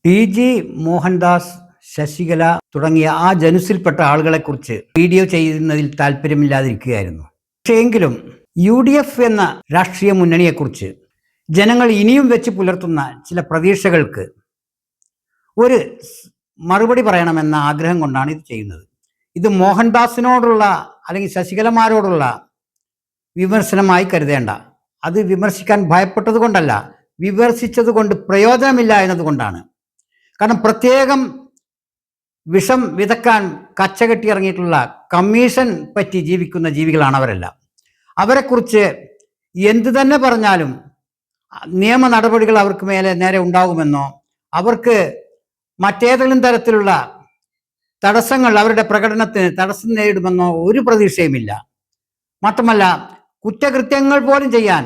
TG. Mohandas, Sasikala തുടങ്ങിയ ആ ജനുസിൽപ്പെട്ട ആളുകളെക്കുറിച്ച് video ചെയ്യുന്നതിൽ താല്പര്യമില്ലാതിരിക്കുകയായിരുന്നു. പക്ഷേ എങ്കിലും UDF എന്ന രാഷ്ട്രീയ മുന്നണിയെക്കുറിച്ച് ജനങ്ങൾ ഇനിയും വെച്ച് പുലർത്തുന്ന ചില പ്രതീക്ഷകൾക്ക് ഒരു മറുപടി പറയണമെന്ന ആഗ്രഹം കൊണ്ടാണ് ഇത് ചെയ്യുന്നത്. ഇത് മോഹൻദാസിനോടുള്ള അല്ലെങ്കിൽ ശശികലമാരോടുള്ള വിമർശനമായി കരുതേണ്ട. അത് വിമർശിക്കാൻ ഭയപ്പെട്ടത് കൊണ്ടല്ല, വിമർശിച്ചത് കൊണ്ട് പ്രയോജനമില്ല എന്നതുകൊണ്ടാണ്. കാരണം പ്രത്യേകം വിഷം വിതക്കാൻ കച്ചകെട്ടി ഇറങ്ങിയിട്ടുള്ള കമ്മീഷൻ പറ്റി ജീവിക്കുന്ന ജീവികളാണ് അവരെല്ലാം. അവരെക്കുറിച്ച് എന്തു തന്നെ പറഞ്ഞാലും നിയമ നടപടികൾ അവർക്ക് നേരെ ഉണ്ടാകുമെന്നോ അവർക്ക് മറ്റേതെങ്കിലും തരത്തിലുള്ള തടസ്സങ്ങൾ അവരുടെ പ്രകടനത്തിന് തടസ്സം നേരിടുമെന്നോ ഒരു പ്രതീക്ഷയുമില്ല. മാത്രമല്ല, കുറ്റകൃത്യങ്ങൾ പോലും ചെയ്യാൻ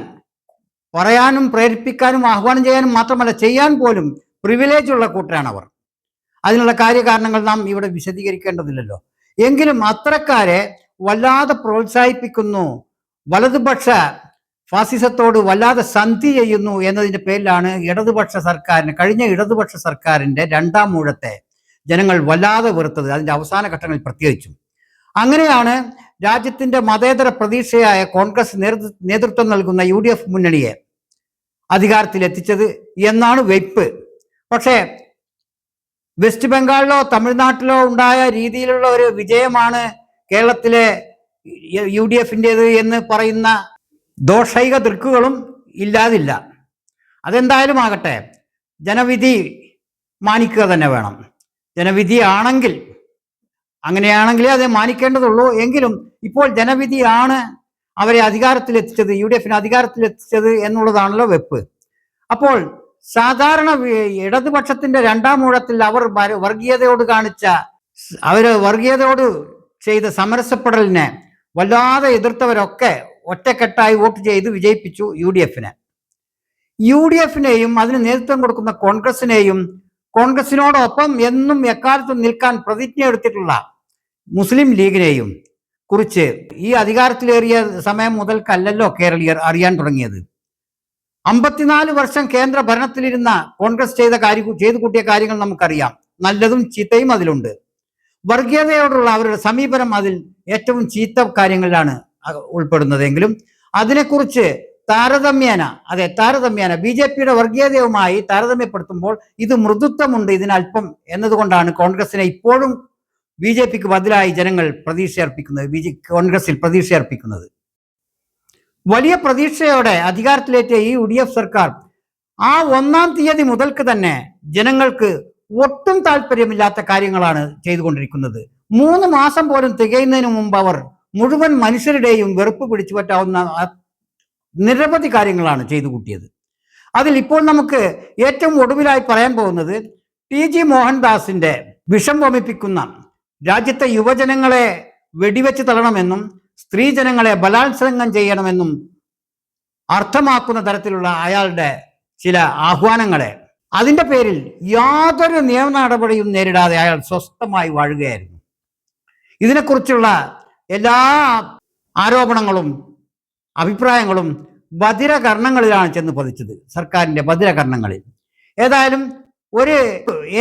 പറയാനും പ്രേരിപ്പിക്കാനും ആഹ്വാനം ചെയ്യാനും മാത്രമല്ല ചെയ്യാൻ പോലും പ്രിവിലേജ് ഉള്ള കൂട്ടരാണ് അവർ. അതിനുള്ള കാര്യകാരണങ്ങൾ നാം ഇവിടെ വിശദീകരിക്കേണ്ടതില്ലല്ലോ. എങ്കിലും അത്തരക്കാരെ വല്ലാതെ പ്രോത്സാഹിപ്പിക്കുന്നു, വലതുപക്ഷ ഫാസിസത്തോട് വല്ലാതെ സന്ധി ചെയ്യുന്നു എന്നതിൻ്റെ പേരിലാണ് കഴിഞ്ഞ ഇടതുപക്ഷ സർക്കാരിൻ്റെ രണ്ടാം ഊഴത്തെ ജനങ്ങൾ വല്ലാതെ വെറുത്തത്, അതിൻ്റെ അവസാന ഘട്ടങ്ങളിൽ പ്രത്യേകിച്ചും. അങ്ങനെയാണ് രാജ്യത്തിൻ്റെ മതേതര പ്രതീക്ഷയായ കോൺഗ്രസ് നേതൃത്വം നൽകുന്ന UDF മുന്നണിയെ അധികാരത്തിലെത്തിച്ചത് എന്നാണ് വെയ്പ്പ്. പക്ഷേ വെസ്റ്റ് ബംഗാളിലോ തമിഴ്നാട്ടിലോ ഉണ്ടായ രീതിയിലുള്ള ഒരു വിജയമാണ് കേരളത്തിലെ UDFൻ്റേത് എന്ന് പറയുന്ന ദോഷൈക ദൃക്കുകളും ഇല്ലാതില്ല. അതെന്തായാലും ആകട്ടെ, ജനവിധി മാനിക്കുക തന്നെ വേണം. ജനവിധി ആണെങ്കിൽ അങ്ങനെയാണെങ്കിലേ അത് മാനിക്കേണ്ടതുള്ളൂ. എങ്കിലും ഇപ്പോൾ ജനവിധിയാണ് അവരെ അധികാരത്തിലെത്തിച്ചത്, UDFനെ അധികാരത്തിലെത്തിച്ചത് എന്നുള്ളതാണല്ലോ വെപ്പ്. അപ്പോൾ സാധാരണ ഇടതുപക്ഷത്തിന്റെ രണ്ടാം ഊഴത്തിൽ വർഗീയതയോട് ചെയ്ത സമരസപ്പെടലിനെ വല്ലാതെ എതിർത്തവരൊക്കെ ഒറ്റക്കെട്ടായി വോട്ട് ചെയ്ത് വിജയിപ്പിച്ചു UDFനെയും അതിന് നേതൃത്വം കൊടുക്കുന്ന കോൺഗ്രസിനോടൊപ്പം എന്നും എക്കാലത്തും നിൽക്കാൻ പ്രതിജ്ഞ എടുത്തിട്ടുള്ള മുസ്ലിം ലീഗിനെയും കുറിച്ച് ഈ അധികാരത്തിലേറിയ സമയം മുതൽക്കല്ലല്ലോ കേരളീയർ അറിയാൻ തുടങ്ങിയത്. 54 വർഷം കേന്ദ്ര ഭരണത്തിലിരുന്ന കോൺഗ്രസ് ചെയ്തു കൂട്ടിയ കാര്യങ്ങൾ നമുക്കറിയാം. നല്ലതും ചീത്തയും അതിലുണ്ട്. വർഗീയതയോടുള്ള അവരുടെ സമീപനം അതിൽ ഏറ്റവും ചീത്ത കാര്യങ്ങളിലാണ് ഉൾപ്പെടുന്നതെങ്കിലും അതിനെക്കുറിച്ച് താരതമ്യേന BJPയുടെ വർഗീയതയുമായി താരതമ്യപ്പെടുത്തുമ്പോൾ ഇത് മൃദുത്വമുണ്ട് ഇതിനൽപ്പം എന്നതുകൊണ്ടാണ് കോൺഗ്രസിനെ ഇപ്പോഴും BJPക്ക് ബദലായി ജനങ്ങൾ കോൺഗ്രസിൽ പ്രതീക്ഷ അർപ്പിക്കുന്നത്. വലിയ പ്രതീക്ഷയോടെ അധികാരത്തിലേറ്റ ഈ UDF സർക്കാർ ആ 1-ാം തീയതി മുതൽക്ക് തന്നെ ജനങ്ങൾക്ക് ഒട്ടും താല്പര്യമില്ലാത്ത കാര്യങ്ങളാണ് ചെയ്തുകൊണ്ടിരിക്കുന്നത്. 3 മാസം പോലും തികയുന്നതിന് മുമ്പ് അവർ മുഴുവൻ മനുഷ്യരുടെയും വെറുപ്പ് പിടിച്ചു പറ്റാവുന്ന നിരവധി കാര്യങ്ങളാണ് ചെയ്തു കൂട്ടിയത്. അതിൽ ഇപ്പോൾ നമുക്ക് ഏറ്റവും ഒടുവിലായി പറയാൻ പോകുന്നത് ടി.ജി. മോഹൻദാസിന്റെ വിഷം വമിപ്പിക്കുന്ന രാജ്യത്തെ യുവജനങ്ങളെ വെടിവെച്ച് തള്ളണമെന്നും സ്ത്രീജനങ്ങളെ ബലാത്സംഗം ചെയ്യണമെന്നും അർത്ഥമാക്കുന്ന തരത്തിലുള്ള അയാളുടെ ചില ആഹ്വാനങ്ങളെ അതിൻ്റെ പേരിൽ യാതൊരു നിയമ നടപടിയും നേരിടാതെ അയാൾ സ്വസ്ഥമായി വാഴുകയായിരുന്നു. ഇതിനെക്കുറിച്ചുള്ള എല്ലാ ആരോപണങ്ങളും അഭിപ്രായങ്ങളും ബധിരകർണങ്ങളിലാണ് ചെന്ന് പതിച്ചത്, സർക്കാരിൻ്റെ ബധിരകർണങ്ങളിൽ. ഏതായാലും ഒരു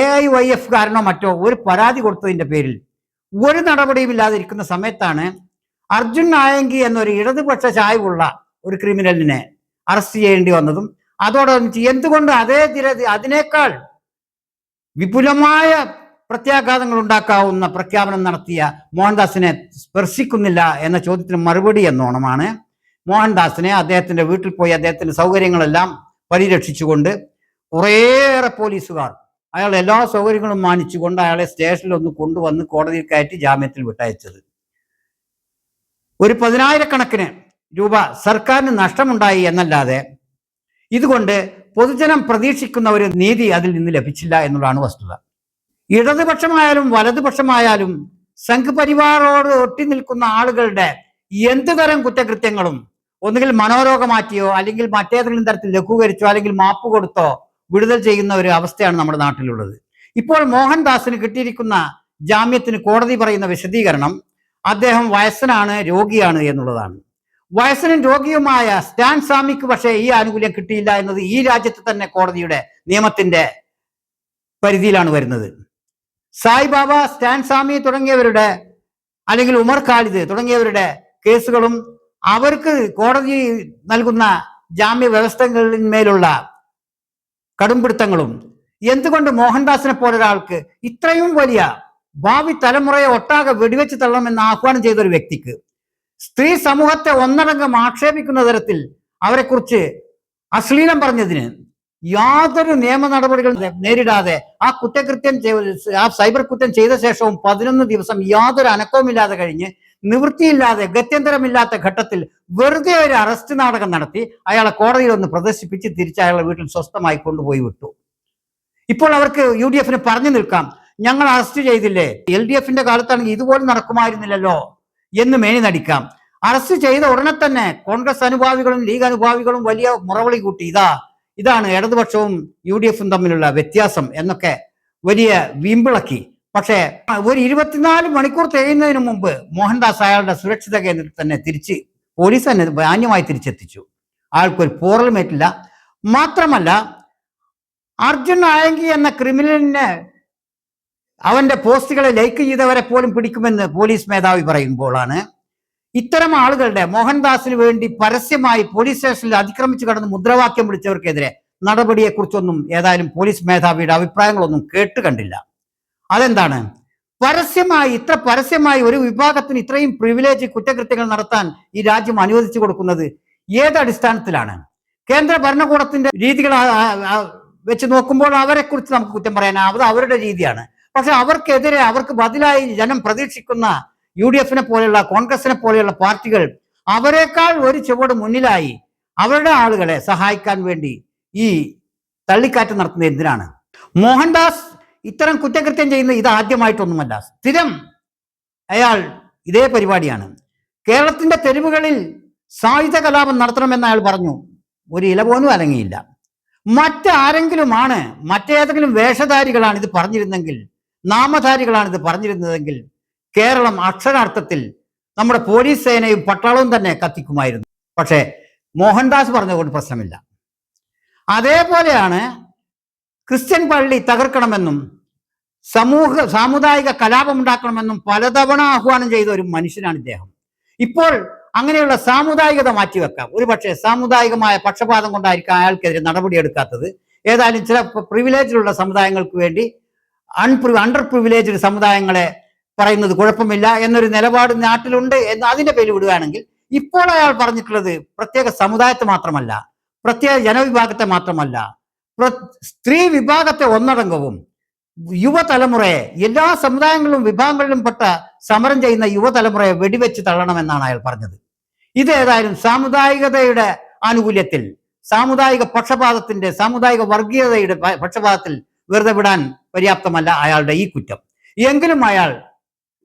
AIYF കാരനോ മറ്റോ ഒരു പരാതി കൊടുത്തതിൻ്റെ പേരിൽ ഒരു നടപടിയും ഇല്ലാതിരിക്കുന്ന സമയത്താണ് അർജുൻ നായങ്കി എന്നൊരു ഇടതുപക്ഷ ചായ്വുള്ള ഒരു ക്രിമിനലിനെ അറസ്റ്റ് ചെയ്യേണ്ടി വന്നതും അതോടൊപ്പം എന്തുകൊണ്ട് അതിനേക്കാൾ വിപുലമായ പ്രത്യാഘാതങ്ങൾ ഉണ്ടാക്കാവുന്ന പ്രഖ്യാപനം നടത്തിയ മോഹൻദാസിനെ സ്പർശിക്കുന്നില്ല എന്ന ചോദ്യത്തിന് മറുപടി എന്നോണമാണ് മോഹൻദാസിനെ അദ്ദേഹത്തിന്റെ വീട്ടിൽ പോയി അദ്ദേഹത്തിന്റെ സൗകര്യങ്ങളെല്ലാം പരിരക്ഷിച്ചുകൊണ്ട് കുറേയേറെ പോലീസുകാർ അയാൾ എല്ലാ സൗകര്യങ്ങളും മാനിച്ചുകൊണ്ട് അയാളെ സ്റ്റേഷനിൽ ഒന്ന് കൊണ്ടുവന്ന് കോടതിയിൽ കയറ്റി ജാമ്യത്തിൽ വിട്ടയച്ചത്. ഒരു 10,000-കണക്കിന് രൂപ സർക്കാരിന് നഷ്ടമുണ്ടായി എന്നല്ലാതെ ഇതുകൊണ്ട് പൊതുജനം പ്രതീക്ഷിക്കുന്ന ഒരു നീതി അതിൽ നിന്ന് ലഭിച്ചില്ല എന്നുള്ളതാണ് വസ്തുത. ഇടതുപക്ഷമായാലും വലതുപക്ഷമായാലും സംഘ് പരിവാറോട് ഒട്ടി നിൽക്കുന്ന ആളുകളുടെ എന്ത് തരം കുറ്റകൃത്യങ്ങളും ഒന്നുകിൽ മനോരോഗം മാറ്റിയോ അല്ലെങ്കിൽ മറ്റേതെങ്കിലും തരത്തിൽ ലഘൂകരിച്ചോ അല്ലെങ്കിൽ മാപ്പ് കൊടുത്തോ വിടുതൽ ചെയ്യുന്ന ഒരു അവസ്ഥയാണ് നമ്മുടെ നാട്ടിലുള്ളത്. ഇപ്പോൾ മോഹൻദാസിന് കിട്ടിയിരിക്കുന്ന ജാമ്യത്തിന് കോടതി പറയുന്ന വിശദീകരണം അദ്ദേഹം വയസ്സനാണ്, രോഗിയാണ് എന്നുള്ളതാണ്. വയസ്സനും രോഗിയുമായ സ്റ്റാൻ സ്വാമിക്ക് പക്ഷേ ഈ ആനുകൂല്യം കിട്ടിയില്ല എന്നത് ഈ രാജ്യത്ത് തന്നെ കോടതിയുടെ നിയമത്തിന്റെ പരിധിയിലാണ് വരുന്നത്. സായിബാബ, സ്റ്റാൻ സ്വാമി തുടങ്ങിയവരുടെ, അല്ലെങ്കിൽ ഉമർ ഖാലിദ് തുടങ്ങിയവരുടെ കേസുകളും അവർക്ക് കോടതി നൽകുന്ന ജാമ്യ വ്യവസ്ഥകളിന്മേലുള്ള കടുംപിടുത്തങ്ങളും എന്തുകൊണ്ട് മോഹൻദാസിനെ പോലെ ഒരാൾക്ക്, ഇത്രയും വലിയ ഭാവി തലമുറയെ ഒട്ടാകെ വെടിവെച്ച് തള്ളണമെന്ന് ആഹ്വാനം ചെയ്ത ഒരു വ്യക്തിക്ക്, സ്ത്രീ സമൂഹത്തെ ഒന്നടങ്കം ആക്ഷേപിക്കുന്ന തരത്തിൽ അവരെക്കുറിച്ച് അശ്ലീലം പറഞ്ഞതിന് യാതൊരു നിയമ നടപടികൾ നേരിടാതെ ആ സൈബർ കുറ്റം ചെയ്ത ശേഷവും 11 ദിവസം യാതൊരു അനക്കവുമില്ലാതെ കഴിഞ്ഞ് നിവൃത്തിയില്ലാതെ ഗത്യന്തരമില്ലാത്ത ഘട്ടത്തിൽ വെറുതെ ഒരു അറസ്റ്റ് നാടകം നടത്തി അയാളെ കോടതിയിൽ ഒന്ന് പ്രദർശിപ്പിച്ച് തിരിച്ച് അയാളെ വീട്ടിൽ സ്വസ്ഥമായി കൊണ്ടുപോയി വിട്ടു. ഇപ്പോൾ അവർക്ക് UDF പറഞ്ഞു നിൽക്കാം, ഞങ്ങൾ അറസ്റ്റ് ചെയ്തില്ലേ, LDF കാലത്താണെങ്കിൽ ഇതുപോലെ നടക്കുമായിരുന്നില്ലല്ലോ എന്ന് മേനി നടിക്കാം. അറസ്റ്റ് ചെയ്ത ഉടനെ തന്നെ കോൺഗ്രസ് അനുഭാവികളും ലീഗ് അനുഭാവികളും വലിയ മുറവിളി കൂട്ടി, ഇതാണ് ഇടതുപക്ഷവും UDF തമ്മിലുള്ള വ്യത്യാസം എന്നൊക്കെ വലിയ വീമ്പിളക്കി. പക്ഷേ ഒരു 24 മണിക്കൂർ തികയുന്നതിന് മുമ്പ് മോഹൻദാസ് അയാളുടെ സുരക്ഷിത കേന്ദ്രത്തിൽ തന്നെ പോലീസ് തന്നെ മാന്യമായി തിരിച്ചെത്തിച്ചു. അയാൾക്കൊരു പോറലുമേറ്റില്ല. മാത്രമല്ല, അർജുൻ ആയങ്കി എന്ന ക്രിമിനലിനെ അവന്റെ പോസ്റ്റുകളെ ലൈക്ക് ചെയ്തവരെ പോലും പിടിക്കുമെന്ന് പോലീസ് മേധാവി പറയുമ്പോഴാണ് ഇത്തരം ആളുകളുടെ, മോഹൻദാസിന് വേണ്ടി പരസ്യമായി പോലീസ് സ്റ്റേഷനിൽ അതിക്രമിച്ചു കടന്ന് മുദ്രാവാക്യം വിളിച്ചവർക്കെതിരെ നടപടിയെക്കുറിച്ചൊന്നും ഏതായാലും പോലീസ് മേധാവിയുടെ അഭിപ്രായങ്ങളൊന്നും കണ്ടില്ല. അതെന്താണ്? ഇത്ര പരസ്യമായി ഒരു വിഭാഗത്തിന് ഇത്രയും പ്രിവിലേജ് കുറ്റകൃത്യങ്ങൾ നടത്താൻ ഈ രാജ്യം അനുവദിച്ചു കൊടുക്കുന്നത് ഏതടിസ്ഥാനത്തിലാണ്? കേന്ദ്ര ഭരണകൂടത്തിന്റെ രീതികൾ വെച്ച് നോക്കുമ്പോൾ അവരെ കുറിച്ച് നമുക്ക് കുറ്റം പറയാനാവും, അവരുടെ രീതിയാണ്. പക്ഷെ അവർക്കെതിരെ, അവർക്ക് ബദലായി ജനം പ്രതീക്ഷിക്കുന്ന UDF പോലെയുള്ള, കോൺഗ്രസിനെ പോലെയുള്ള പാർട്ടികൾ അവരെക്കാൾ ഒരു ചുവട് മുന്നിലായി അവരുടെ ആളുകളെ സഹായിക്കാൻ വേണ്ടി ഈ തള്ളിക്കാറ്റ് നടത്തുന്നത് എന്തിനാണ്? മോഹൻദാസ് ഇത്തരം കുറ്റകൃത്യം ചെയ്യുന്നത് ഇതാദ്യമായിട്ടൊന്നുമല്ല. സ്ഥിരം അയാൾ ഇതേ പരിപാടിയാണ്. കേരളത്തിന്റെ തെരുവുകളിൽ സായുധ കലാപം നടത്തണമെന്ന് അയാൾ പറഞ്ഞു, ഒരു ഇല പോലും അനങ്ങിയില്ല. മറ്റേതെങ്കിലും വേഷധാരികളാണ് ഇത് പറഞ്ഞിരുന്നെങ്കിൽ, നാമധാരികളാണ് ഇത് പറഞ്ഞിരുന്നതെങ്കിൽ കേരളം അക്ഷരാർത്ഥത്തിൽ നമ്മുടെ പോലീസ് സേനയും പട്ടാളവും തന്നെ കത്തിക്കുമായിരുന്നു. പക്ഷേ മോഹൻദാസ് പറഞ്ഞതുകൊണ്ട് പ്രശ്നമില്ല. അതേപോലെയാണ് ക്രിസ്ത്യൻ പള്ളി തകർക്കണമെന്നും സാമുദായിക കലാപം ഉണ്ടാക്കണമെന്നും പലതവണ ആഹ്വാനം ചെയ്ത ഒരു മനുഷ്യനാണ് ഇദ്ദേഹം. ഇപ്പോൾ അങ്ങനെയുള്ള സാമുദായികത മാറ്റിവെക്കാം. ഒരുപക്ഷെ സാമുദായികമായ പക്ഷപാതം കൊണ്ടായിരിക്കാം അയാൾക്കെതിരെ നടപടിയെടുക്കാത്തത്. ഏതായാലും ചില പ്രിവിലേജിലുള്ള സമുദായങ്ങൾക്ക് വേണ്ടി അണ്ടർ പ്രിവിലേജ്ഡ് സമുദായങ്ങളെ പറയുന്നത് കുഴപ്പമില്ല എന്നൊരു നിലപാട് നാട്ടിലുണ്ട് എന്ന് അതിന്റെ പേര് വിടുകയാണെങ്കിൽ, ഇപ്പോൾ അയാൾ പറഞ്ഞിട്ടുള്ളത് പ്രത്യേക സമുദായത്തെ മാത്രമല്ല, പ്രത്യേക ജനവിഭാഗത്തെ മാത്രമല്ല, സ്ത്രീ വിഭാഗത്തെ ഒന്നടങ്കവും യുവതലമുറയെ, എല്ലാ സമുദായങ്ങളിലും വിഭാഗങ്ങളിലും പെട്ട സമരം ചെയ്യുന്ന യുവതലമുറയെ വെടിവെച്ച് തള്ളണമെന്നാണ് അയാൾ പറഞ്ഞത്. ഇത് ഏതായാലും സാമുദായികതയുടെ ആനുകൂല്യത്തിൽ, സാമുദായിക പക്ഷപാതത്തിന്റെ, സാമുദായിക വർഗീയതയുടെ പക്ഷപാതത്തിൽ വെറുതെ വിടാൻ പര്യാപ്തമല്ല അയാളുടെ ഈ കുറ്റം. എങ്കിലും അയാൾ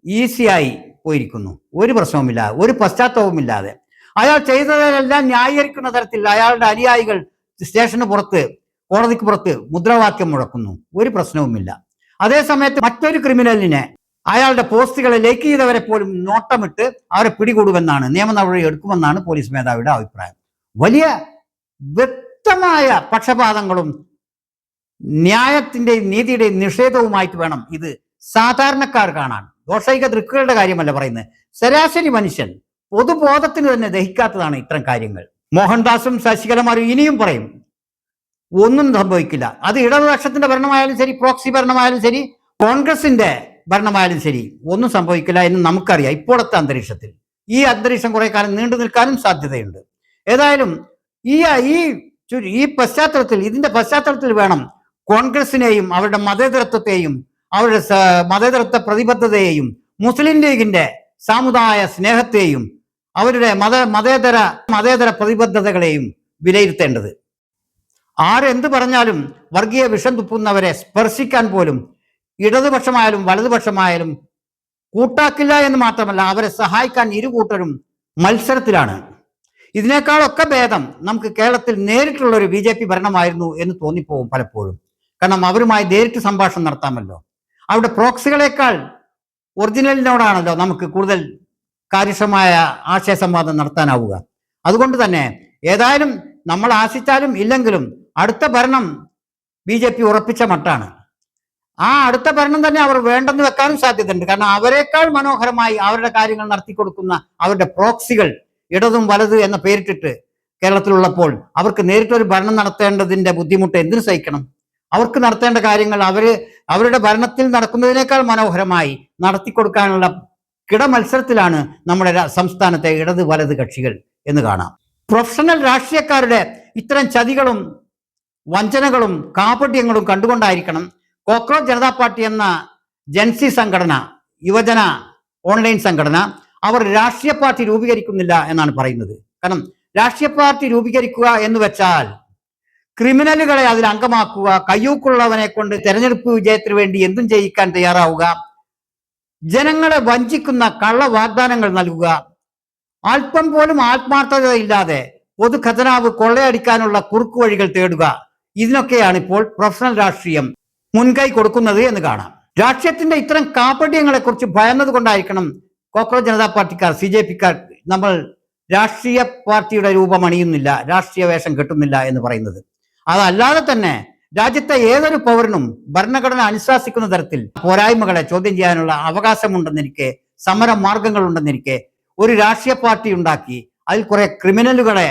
ഈസിയായി പോയിരിക്കുന്നു, ഒരു പ്രശ്നവുമില്ല, ഒരു പശ്ചാത്തലവുമില്ലാതെ. അയാൾ ചെയ്തതെല്ലാം ന്യായീകരിക്കുന്ന തരത്തിൽ അയാളുടെ അനുയായികൾ സ്റ്റേഷന് പുറത്ത്, കോടതിക്ക് പുറത്ത് മുദ്രാവാക്യം മുഴക്കുന്നു, ഒരു പ്രശ്നവുമില്ല. അതേസമയത്ത് മറ്റൊരു ക്രിമിനലിനെ, അയാളുടെ പോസ്റ്റുകളെ ലൈക്ക് ചെയ്തവരെ പോലും നോട്ടമിട്ട് അവരെ പിടികൂടുമെന്നാണ്, നിയമ നടപടി എടുക്കുമെന്നാണ് പോലീസ് മേധാവിയുടെ അഭിപ്രായം. വലിയ വ്യക്തമായ പക്ഷപാതങ്ങളും ന്യായത്തിന്റെയും നീതിയുടെയും നിഷേധവുമായിട്ട് വേണം ഇത് സാധാരണക്കാർ കാണാൻ. ദോഷൈക ദൃക്കുകളുടെ കാര്യമല്ല പറയുന്നത്, ശരാശരി മനുഷ്യൻ പൊതുബോധത്തിന് തന്നെ ദഹിക്കാത്തതാണ് ഇത്തരം കാര്യങ്ങൾ. മോഹൻദാസും ശശികലമാരും ഇനിയും പറയും ഒന്നും സംഭവിക്കില്ല. അത് ഇടതുപക്ഷത്തിന്റെ ഭരണമായാലും ശരി, പ്രോക്സി ഭരണമായാലും ശരി, കോൺഗ്രസിന്റെ ഭരണമായാലും ശരി, ഒന്നും സംഭവിക്കില്ല എന്ന് നമുക്കറിയാം. ഇപ്പോഴത്തെ അന്തരീക്ഷത്തിൽ ഈ അന്തരീക്ഷം കുറെ കാലം നീണ്ടു നിൽക്കാനും സാധ്യതയുണ്ട്. ഏതായാലും ഈ പശ്ചാത്തലത്തിൽ, ഇതിന്റെ പശ്ചാത്തലത്തിൽ വേണം കോൺഗ്രസിനെയും അവരുടെ മതേതരത്വത്തെയും അവരുടെ മതേതരത്വ പ്രതിബദ്ധതയെയും മുസ്ലിം ലീഗിന്റെ സാമുദായ സ്നേഹത്തെയും അവരുടെ മതേതര പ്രതിബദ്ധതകളെയും വിലയിരുത്തേണ്ടത്. ആരെന്ത് പറഞ്ഞാലും വർഗീയ വിഷം തുപ്പുന്നവരെ സ്പർശിക്കാൻ പോലും ഇടതുപക്ഷമായാലും വലതുപക്ഷമായാലും കൂട്ടാക്കില്ല എന്ന് മാത്രമല്ല, അവരെ സഹായിക്കാൻ ഇരുകൂട്ടരും മത്സരത്തിലാണ്. ഇതിനേക്കാളൊക്കെ ഭേദം നമുക്ക് കേരളത്തിൽ നേരിട്ടുള്ള ഒരു BJP ഭരണമായിരുന്നു എന്ന് തോന്നിപ്പോവും പലപ്പോഴും. കാരണം അവരുമായി നേരിട്ട് സംഭാഷണം നടത്താമല്ലോ. അവിടെ പ്രോക്സികളെക്കാൾ ഒറിജിനലിനോടാണല്ലോ നമുക്ക് കൂടുതൽ കാര്യക്ഷമമായ ആശയസംവാദം നടത്താനാവുക. അതുകൊണ്ട് തന്നെ ഏതായാലും നമ്മൾ ആശിച്ചാലും ഇല്ലെങ്കിലും അടുത്ത ഭരണം BJP ഉറപ്പിച്ച മട്ടാണ്. ആ അടുത്ത ഭരണം തന്നെ അവർ വേണ്ടെന്ന് വെക്കാനും സാധ്യതയുണ്ട്. കാരണം അവരെക്കാൾ മനോഹരമായി അവരുടെ കാര്യങ്ങൾ നടത്തിക്കൊടുക്കുന്ന അവരുടെ പ്രോക്സികൾ ഇടതും വലത് എന്ന പേരിട്ടിട്ട് കേരളത്തിലുള്ളപ്പോൾ അവർക്ക് നേരിട്ടൊരു ഭരണം നടത്തേണ്ടതിന്റെ ബുദ്ധിമുട്ട് എന്തിനു സഹിക്കണം? അവർക്ക് നടത്തേണ്ട കാര്യങ്ങൾ അവരുടെ ഭരണത്തിൽ നടക്കുന്നതിനേക്കാൾ മനോഹരമായി നടത്തിക്കൊടുക്കാനുള്ള കിടമത്സരത്തിലാണ് നമ്മുടെ സംസ്ഥാനത്തെ ഇടത് വലത് കക്ഷികൾ എന്ന് കാണാം. പ്രൊഫഷണൽ രാഷ്ട്രീയക്കാരുടെ ഇത്തരം ചതികളും വഞ്ചനകളും കാപട്യങ്ങളും കണ്ടുകൊണ്ടായിരിക്കണം കോക്രോച്ച് ജനതാ പാർട്ടി എന്ന ജൻസി സംഘടന, യുവജന ഓൺലൈൻ സംഘടന, അവർ രാഷ്ട്രീയ പാർട്ടി രൂപീകരിക്കുന്നില്ല എന്നാണ് പറയുന്നത്. കാരണം രാഷ്ട്രീയ പാർട്ടി രൂപീകരിക്കുക എന്ന് വെച്ചാൽ ക്രിമിനലുകളെ അതിൽ അംഗമാക്കുക, കയ്യൂക്കുള്ളവനെ കൊണ്ട് തെരഞ്ഞെടുപ്പ് വിജയത്തിന് വേണ്ടി എന്തും ചെയ്യിക്കാൻ തയ്യാറാവുക, ജനങ്ങളെ വഞ്ചിക്കുന്ന കള്ള വാഗ്ദാനങ്ങൾ നൽകുക, അല്പം പോലും ആത്മാർത്ഥതയില്ലാതെ പൊതുഖജനാവ് കൊള്ളയടിക്കാനുള്ള കുറുക്കുവഴികൾ തേടുക, ഇതിനൊക്കെയാണ് ഇപ്പോൾ പ്രൊഫഷണൽ രാഷ്ട്രീയം മുൻകൈ കൊടുക്കുന്നത് എന്ന് കാണാം. രാഷ്ട്രീയത്തിന്റെ ഇത്തരം കാപട്യങ്ങളെ കുറിച്ച് ഭയന്നത് കൊണ്ടായിരിക്കണം കോക്രോച്ച് ജനതാ പാർട്ടിക്കാർ, CJPക്കാർ നമ്മൾ രാഷ്ട്രീയ പാർട്ടിയുടെ രൂപം അണിയുന്നില്ല, രാഷ്ട്രീയ വേഷം കെട്ടുന്നില്ല എന്ന് പറയുന്നത്. അതല്ലാതെ തന്നെ രാജ്യത്തെ ഏതൊരു പൗരനും ഭരണഘടന അനുശാസിക്കുന്ന തരത്തിൽ പോരായ്മകളെ ചോദ്യം ചെയ്യാനുള്ള അവകാശമുണ്ടെന്നിരിക്കെ, സമര മാർഗങ്ങളുണ്ടെന്നിരിക്കെ ഒരു രാഷ്ട്രീയ പാർട്ടി ഉണ്ടാക്കി അതിൽ കുറെ ക്രിമിനലുകളെ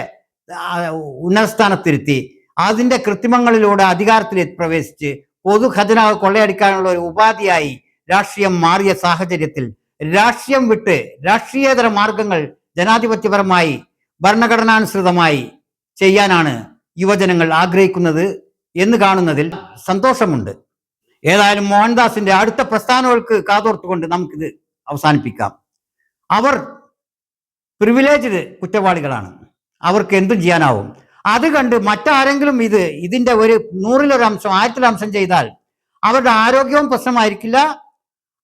ഉന്നത സ്ഥാനത്തിരുത്തി അതിന്റെ കൃത്രിമങ്ങളിലൂടെ അധികാരത്തിൽ പ്രവേശിച്ച് പൊതുഖജനാവ് കൊള്ളയടിക്കാനുള്ള ഒരു ഉപാധിയായി രാഷ്ട്രീയം മാറിയ സാഹചര്യത്തിൽ രാഷ്ട്രീയം വിട്ട് രാഷ്ട്രീയേതര മാർഗങ്ങൾ ജനാധിപത്യപരമായി ഭരണഘടനാനുസൃതമായി ചെയ്യാനാണ് യുവജനങ്ങൾ ആഗ്രഹിക്കുന്നത് എന്ന് കാണുന്നതിൽ സന്തോഷമുണ്ട്. ഏതായാലും മോഹൻദാസിന്റെ അടുത്ത പ്രസ്ഥാനങ്ങൾക്ക് കാതോർത്തുകൊണ്ട് നമുക്കിത് അവസാനിപ്പിക്കാം. അവർ പ്രിവിലേജ്ഡ് കുറ്റവാളികളാണ്, അവർക്ക് എന്തും ചെയ്യാനാവും. അത് കണ്ട് മറ്റാരെങ്കിലും ഇതിന്റെ ഒരു 100-1 അംശം 1000 അംശം ചെയ്താൽ അവരുടെ ആരോഗ്യവും പ്രശ്നമായിരിക്കില്ല,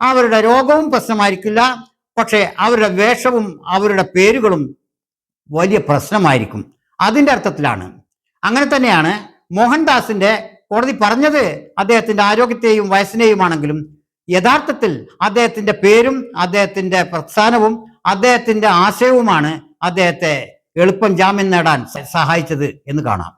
അവരുടെ രോഗവും പ്രശ്നമായിരിക്കില്ല, പക്ഷേ അവരുടെ വേഷവും അവരുടെ പേരുകളും വലിയ പ്രശ്നമായിരിക്കും. അതിൻ്റെ അർത്ഥത്തിലാണ്. അങ്ങനെ തന്നെയാണ് മോഹൻദാസിന്റെ കോടതി പറഞ്ഞത് അദ്ദേഹത്തിന്റെ ആരോഗ്യത്തെയും വയസ്സിനെയുമാണെങ്കിലും യഥാർത്ഥത്തിൽ അദ്ദേഹത്തിന്റെ പേരും അദ്ദേഹത്തിന്റെ പ്രസ്ഥാനവും അദ്ദേഹത്തിന്റെ ആശയവുമാണ് അദ്ദേഹത്തെ എളുപ്പം ജാമ്യം നേടാൻ സഹായിച്ചത് എന്ന് കാണാം.